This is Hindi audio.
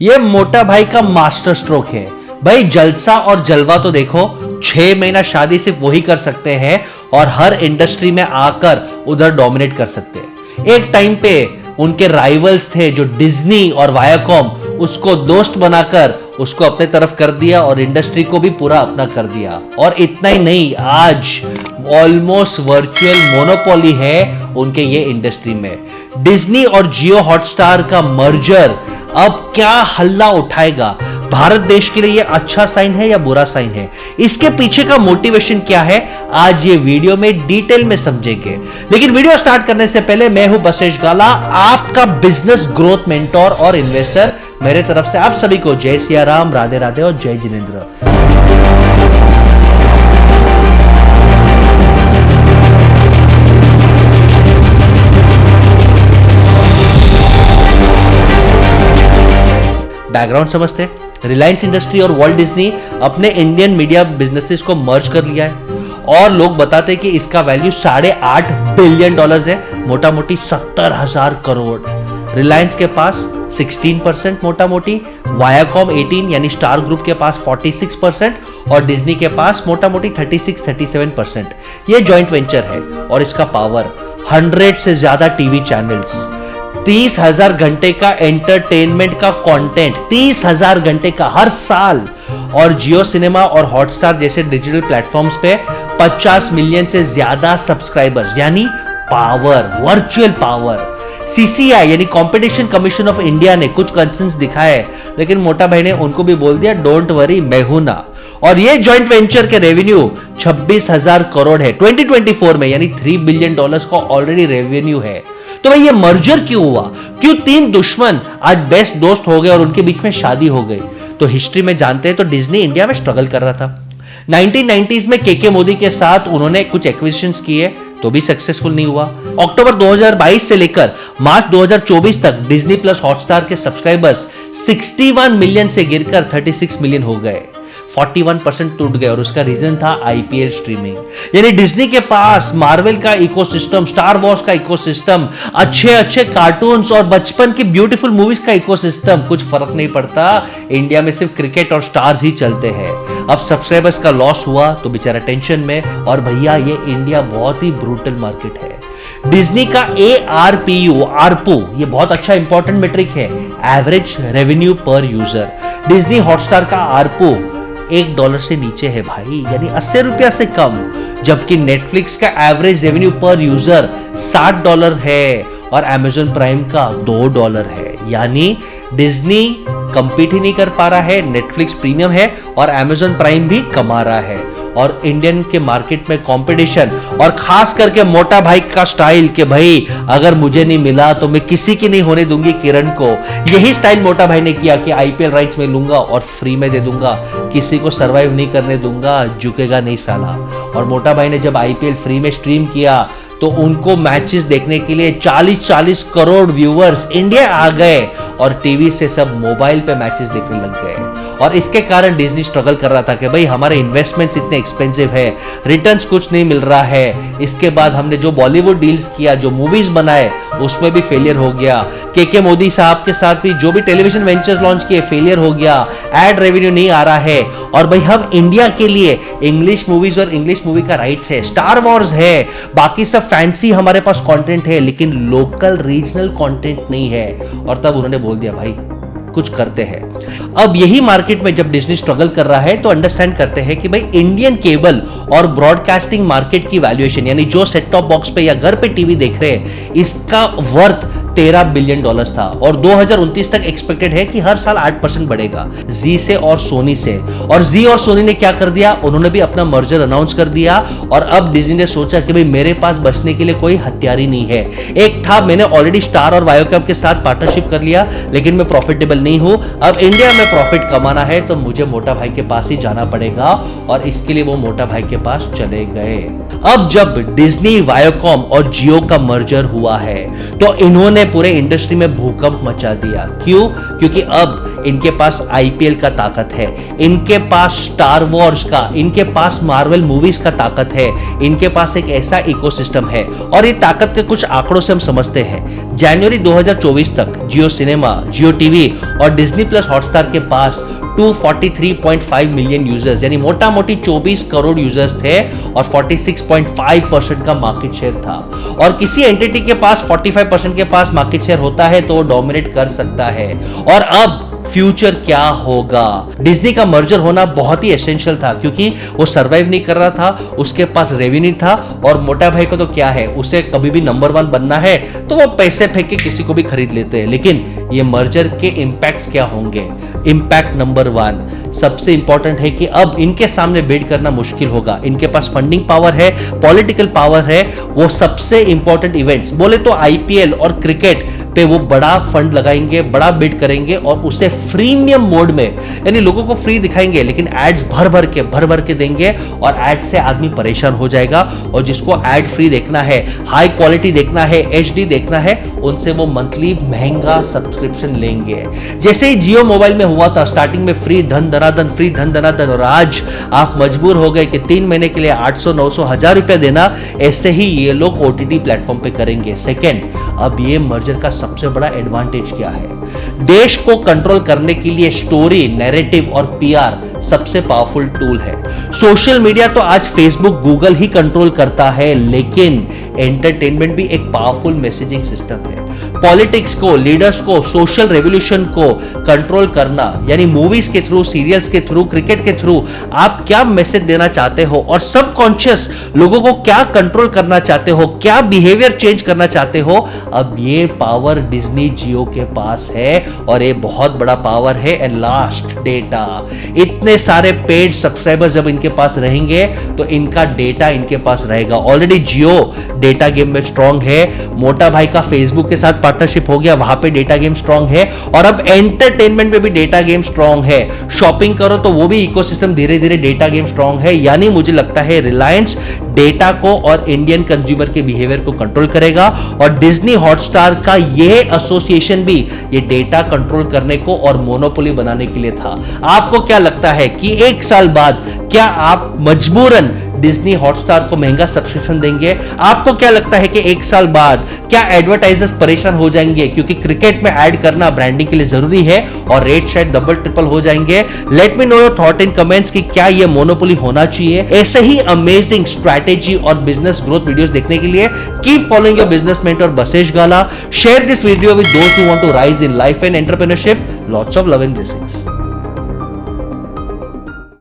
ये मोटा भाई का मास्टर स्ट्रोक है भाई। जलसा और जलवा तो देखो, 6 महीना शादी सिर्फ वही कर सकते हैं और हर इंडस्ट्री में आकर उधर डोमिनेट कर सकते हैं। एक टाइम पे उनके राइवल्स थे जो डिज्नी और वायाकॉम, उसको दोस्त बनाकर उसको अपने तरफ कर दिया और इंडस्ट्री को भी पूरा अपना कर दिया। और इतना ही नहीं, आज ऑलमोस्ट वर्चुअल मोनोपोली है उनके ये इंडस्ट्री में। डिज्नी और जियो हॉटस्टार का मर्जर अब क्या हल्ला उठाएगा? भारत देश के लिए ये अच्छा साइन है या बुरा साइन है? इसके पीछे का मोटिवेशन क्या है, आज ये वीडियो में डिटेल में समझेंगे। लेकिन वीडियो स्टार्ट करने से पहले मैं हूं बसेश गाला, आपका बिजनेस ग्रोथ मेंटोर और इन्वेस्टर। मेरे तरफ से आप सभी को जय सिया राम, राधे राधे और जय जिनेंद्र। बैकग्राउंड समझते हैं। रिलायंस इंडस्ट्री और वॉल्ट डिज्नी अपने इंडियन मीडिया बिजनेसेस को मर्ज कर लिया है और लोग बताते हैं कि इसका वैल्यू $8.5 बिलियन है, मोटा मोटी 70,000 करोड़। रिलायंस के पास 16% मोटा मोटी, वायाकॉम 18 यानी स्टार ग्रुप के पास 46% और डिज्नी के पास मोटा मोटी 36-37%। ये जॉइंट वेंचर है और इसका पावर 100 से ज्यादा टीवी चैनल्स, 30,000 घंटे का एंटरटेनमेंट का कंटेंट, 30,000 घंटे का हर साल, और जियो सिनेमा और हॉटस्टार जैसे डिजिटल प्लेटफॉर्म्स पे 50 मिलियन से ज्यादा सब्सक्राइबर्स, यानी पावर, वर्चुअल पावर। सीसीआई यानी कंपटीशन कमीशन ऑफ इंडिया ने कुछ कंसर्न्स दिखाए, लेकिन मोटा भाई ने उनको भी बोल दिया डोंट वरी, मैं हूं ना। और ये जॉइंट वेंचर के रेवेन्यू 26,000 करोड़ है 2024 में, यानी $3 बिलियन का ऑलरेडी रेवेन्यू है। तो भाई ये मर्जर क्यों हुआ? क्यों 3 दुश्मन आज बेस्ट दोस्त हो गए और उनके बीच में शादी हो गई? तो हिस्ट्री में जानते हैं तो डिज्नी इंडिया में स्ट्रगल कर रहा था। 1990s में केके मोदी के साथ उन्होंने कुछ एक्विजिशंस किए तो भी सक्सेसफुल नहीं हुआ। अक्टूबर 2022 से लेकर मार्च 2024 तक डिज्नी प्लस हॉटस्टार के सब्सक्राइबर्स 61 मिलियन से गिरकर 36 मिलियन हो गए, 41% टूट गए। और उसका रीजन था आईपीएल स्ट्रीमिंग। यानी डिज्नी के पास मार्वल का इकोसिस्टम, स्टार वॉर्स का इकोसिस्टम, अच्छे अच्छे कार्टून्स और बचपन की ब्यूटीफुल मूवीज का इकोसिस्टम, कुछ फर्क नहीं पड़ता। इंडिया में सिर्फ क्रिकेट और स्टार्स ही चलते हैं। अब सब्सक्राइबर्स का लॉस हुआ तो बेचारा टेंशन में। और भैया ये इंडिया बहुत ही ब्रूटल मार्केट है। डिज्नी का ARPU ये बहुत अच्छा इंपॉर्टेंट मेट्रिक है, एवरेज रेवेन्यू पर यूजर। डिज्नी हॉटस्टार का आरपू $1 से नीचे है भाई, यानी 80 रुपया से कम। जबकि नेटफ्लिक्स का एवरेज रेवेन्यू पर यूजर $60 है और अमेजॉन प्राइम का $2 है। यानी डिज्नी कंपीट ही नहीं कर पा रहा है, नेटफ्लिक्स प्रीमियम है और अमेजॉन प्राइम भी कमा रहा है। और इंडियन के मार्केट में कंपटीशन और खास करके मोटा भाई का स्टाइल कि भाई अगर मुझे नहीं मिला तो मैं किसी की नहीं होने दूंगी किरण को, यही स्टाइल मोटा भाई ने किया कि आईपीएल राइट्स में लूंगा और फ्री में दे दूंगा, किसी को सरवाइव नहीं करने दूंगा, झुकेगा नहीं साला। और मोटा भाई ने जब आईपीएल फ्री में स्ट्रीम किया तो उनको मैचेस देखने के लिए 40-40 करोड़ व्यूअर्स इंडिया आ गए और टीवी से सब मोबाइल पे मैचेस देखने लग गए। और इसके कारण डिज्नी स्ट्रगल कर रहा था कि भाई हमारे इन्वेस्टमेंट्स इतने एक्सपेंसिव है, रिटर्न्स कुछ नहीं मिल रहा है। इसके बाद हमने जो बॉलीवुड डील्स किया, जो मूवीज बनाए, उसमें भी फेलियर हो गया। केके मोदी साहब के साथ भी जो भी टेलीविजन वेंचर्स लॉन्च किए, फेलियर हो गया। एड रेवेन्यू नहीं आ रहा है। और भाई हम इंडिया के लिए इंग्लिश मूवीज और इंग्लिश मूवी का राइट्स है, स्टार वॉर्स है, बाकी सब फैंसी हमारे पास कंटेंट है, लेकिन लोकल रीजनल कंटेंट नहीं है। और तब उन्होंने बोल दिया भाई कुछ करते हैं। अब यही मार्केट में जब डिज्नी स्ट्रगल कर रहा है तो अंडरस्टैंड करते हैं कि भाई इंडियन केबल और ब्रॉडकास्टिंग मार्केट की वैल्यूएशन, यानी जो सेट टॉप बॉक्स पे या घर पे टीवी देख रहे हैं, इसका वर्थ $13 बिलियन था और 2029 तक एक्सपेक्टेड है कि हर साल 8% बढ़ेगा जी से और सोनी से। और जी और सोनी ने क्या कर दिया, उन्होंने भी अपना मर्जर अनाउंस कर दिया। और अब डिज्नी ने सोचा कि भाई मेरे पास बचने के लिए कोई हथियार ही नहीं है। एक था मैंने ऑलरेडी स्टार और वायोकॉम के साथ पार्टनरशिप कर लिया, लेकिन मैं प्रॉफिटेबल नहीं हूं। अब इंडिया में प्रॉफिट कमाना है तो मुझे मोटा भाई के पास ही जाना पड़ेगा और इसके लिए वो मोटा भाई के पास चले गए। अब जब डिज्नी, वायोकॉम और जियो का मर्जर हुआ है तो इन्होंने पूरे इंडस्ट्री में भूकंप मचा दिया। क्यों? क्योंकि अब इनके पास आईपीएल का ताकत है, इनके पास स्टार वॉर्स का, इनके पास मार्वल मूवीज का ताकत है, इनके पास एक ऐसा इकोसिस्टम है। और ये ताकत के कुछ आंकड़ों से हम समझते हैं। जनवरी 2024 तक जियो सिनेमा, जियो टीवी और डिज्नी प्लस हॉटस्टार के पास 243.5 मिलियन यूजर्स यानी मोटा मोटी 24 करोड़ यूजर्स थे और 46.5% का मार्केट शेयर था। और किसी एंटिटी के पास 45% के पास मार्केट शेयर होता है तो वो डोमिनेट कर सकता है। और अब फ्यूचर क्या होगा? डिज्नी का मर्जर होना बहुत ही एसेंशियल था क्योंकि वो सरवाइव नहीं कर रहा था, उसके पास रेवेन्यू था और मोटा भाई को तो क्या है, उसे कभी भी नंबर 1 बनना है तो वो पैसे फेंक के किसी को भी खरीद लेते हैं। लेकिन ये मर्जर के इंपैक्ट्स क्या होंगे? इंपैक्ट नंबर 1 सबसे इंपॉर्टेंट है कि अब इनके सामने बिड करना मुश्किल होगा। इनके पास फंडिंग पावर है, पॉलिटिकल पावर है। वो सबसे इंपॉर्टेंट इवेंट्स बोले तो आईपीएल और क्रिकेट पे वो बड़ा फंड लगाएंगे, बड़ा बिड करेंगे और उसे फ्रीमियम मोड में यानी लोगों को फ्री दिखाएंगे लेकिन एड्स भर भर के देंगे और एड से आदमी परेशान हो जाएगा। और जिसको एड फ्री देखना है, हाई क्वालिटी देखना है, एचडी देखना है, उनसे वो मंथली महंगा सब्सक्रिप्शन लेंगे। जैसे ही जियो मोबाइल में हुआ था, स्टार्टिंग में फ्री धन धनाधन और आज आप मजबूर हो गए कि 3 महीने के लिए 800, 900, 1000 रुपए देना। ऐसे ही ये लोग ओटीटी प्लेटफॉर्म पे करेंगे। सेकेंड, अब ये मर्जर का सबसे बड़ा एडवांटेज क्या है? देश को कंट्रोल करने के लिए स्टोरी, नैरेटिव और पीआर सबसे पावरफुल टूल है। सोशल मीडिया तो आज फेसबुक, गूगल ही कंट्रोल करता है, लेकिन एंटरटेनमेंट भी एक पावरफुल मैसेजिंग सिस्टम है। पॉलिटिक्स को, लीडर्स को, सोशल रेवोल्यूशन को कंट्रोल करना यानी मूवीज के थ्रू, सीरियल्स के थ्रू, क्रिकेट के थ्रू आप क्या मैसेज देना चाहते हो और सबकॉन्शियस लोगों को क्या कंट्रोल करना चाहते हो, क्या बिहेवियर चेंज करना चाहते हो, अब ये पावर डिज्नी जियो के पास है और ये बहुत बड़ा पावर है। And last, data. इतने सारे पेड सब्सक्राइबर्स जब इनके पास रहेंगे तो इनका डेटा इनके पास रहेगा। ऑलरेडी जियो डेटा गेम में स्ट्रांग है, मोटा भाई का फेसबुक के साथ पार्टनरशिप हो गया, वहां पे डेटा गेम स्ट्रांग है और अब एंटरटेनमेंट में भी डेटा गेम स्ट्रांग है। शॉपिंग करो तो वो भी इकोसिस्टम धीरे धीरे डेटा गेम स्ट्रांग है। यानी मुझे लगता है रिलायंस डेटा को और इंडियन कंज्यूमर के बिहेवियर को कंट्रोल करेगा और डिज्नी हॉटस्टार का यह एसोसिएशन भी ये डेटा कंट्रोल करने को और मोनोपोली बनाने के लिए था। आपको क्या लगता है कि 1 साल बाद क्या आप मजबूरन डिज्नी हॉटस्टार को महंगा सब्सक्रिप्शन देंगे? आपको क्या लगता है कि 1 साल बाद क्या एडवर्टाइजर्स परेशान हो जाएंगे क्योंकि क्रिकेट में ऐड करना ब्रांडिंग के लिए जरूरी है और रेट शायद डबल ट्रिपल हो जाएंगे? Let me know your thought in comments कि क्या ये मोनोपोली होना चाहिए। ऐसे ही अमेजिंग स्ट्रैटेजी और बिजनेस ग्रोथ वीडियोस देखने के लिए keep following your business mentor Basesh Gala. Share this video with दोस्त who want to rise in life and entrepreneurship. Lots of love and blessings.